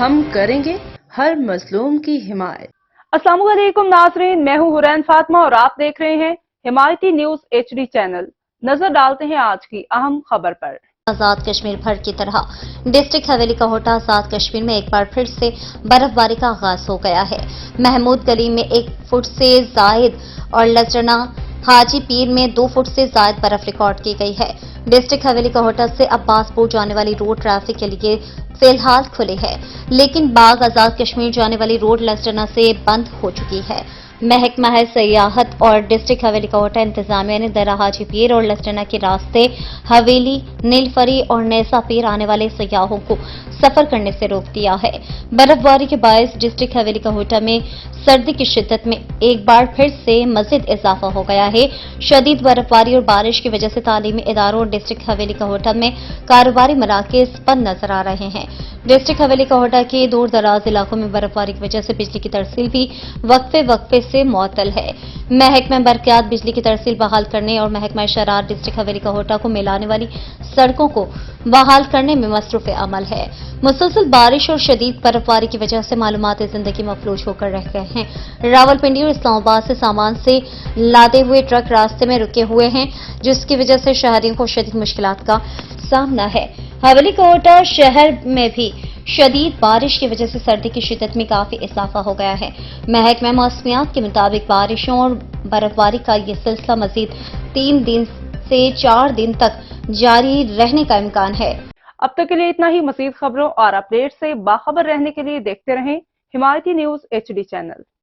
ہم کریں گے ہر مظلوم کی حمایت۔ السلام علیکم ناظرین، میں ہوں حرین فاطمہ اور آپ دیکھ رہے ہیں حمایتی نیوز HD چینل۔ نظر ڈالتے ہیں آج کی اہم خبر پر۔ آزاد کشمیر بھر کی طرح ڈسٹرکٹ حویلی کا ہوٹا آزاد کشمیر میں ایک بار پھر سے برف باری کا آغاز ہو گیا ہے۔ محمود گلی میں 1 فٹ سے زائد اور لچرنا حاجی پیر میں 2 فٹ سے زائد برف ریکارڈ کی گئی ہے۔ ڈسٹرکٹ حویلی کا ہوٹا سے عباس پور جانے والی روڈ ٹریفک کے لیے فی الحال کھلی ہے، لیکن باغ آزاد کشمیر جانے والی روڈ لچرنا سے بند ہو چکی ہے۔ محکمہ سیاحت اور ڈسٹرکٹ حویلی کا ہوٹا انتظامیہ نے درہ حاجی پیر اور لچرنا کے راستے حویلی، نیلفری اور نیسا پیر آنے والے سیاحوں کو سفر کرنے سے روک دیا ہے۔ برف باری کے باعث ڈسٹرکٹ حویلی کا ہوٹا میں سردی کی شدت میں ایک بار پھر سے مزید اضافہ ہو گیا ہے۔ شدید برف باری اور بارش کی وجہ سے تعلیمی اداروں اور ڈسٹرکٹ حویلی کا ہوٹا میں کاروباری مراکز بند نظر آ رہے ہیں۔ ڈسٹرکٹ حویلی کا ہوٹا کے دور دراز علاقوں میں برف باری کی وجہ سے بجلی کی ترسیل بھی وقفے سے معطل ہے۔ محکمہ برقیات بجلی کی ترسیل بحال کرنے اور محکمہ شرار ڈسٹرکٹ حویلی کا ہوٹا کو ملانے والی سڑکوں کو بحال کرنے میں مصروف عمل ہے۔ مسلسل بارش اور شدید برف باری کی وجہ سے معلوماتی زندگی مفلوج ہو کر رہ گئے ہیں۔ راولپنڈی اور اسلام آباد سے سامان سے لادے ہوئے ٹرک راستے میں رکے ہوئے ہیں، جس کی وجہ سے شہریوں کو شدید مشکلات کا سامنا ہے۔ حویلی کا ہوٹا شہر میں بھی شدید بارش کی وجہ سے سردی کی شدت میں کافی اضافہ ہو گیا ہے۔ محکمہ موسمیات کے مطابق بارشوں اور برف باری کا یہ سلسلہ مزید 3 دن سے 4 دن تک جاری رہنے کا امکان ہے۔ اب تک کے لیے اتنا ہی۔ مزید خبروں اور اپڈیٹ سے باخبر رہنے کے لیے دیکھتے رہیں حمایتی نیوز HD چینل۔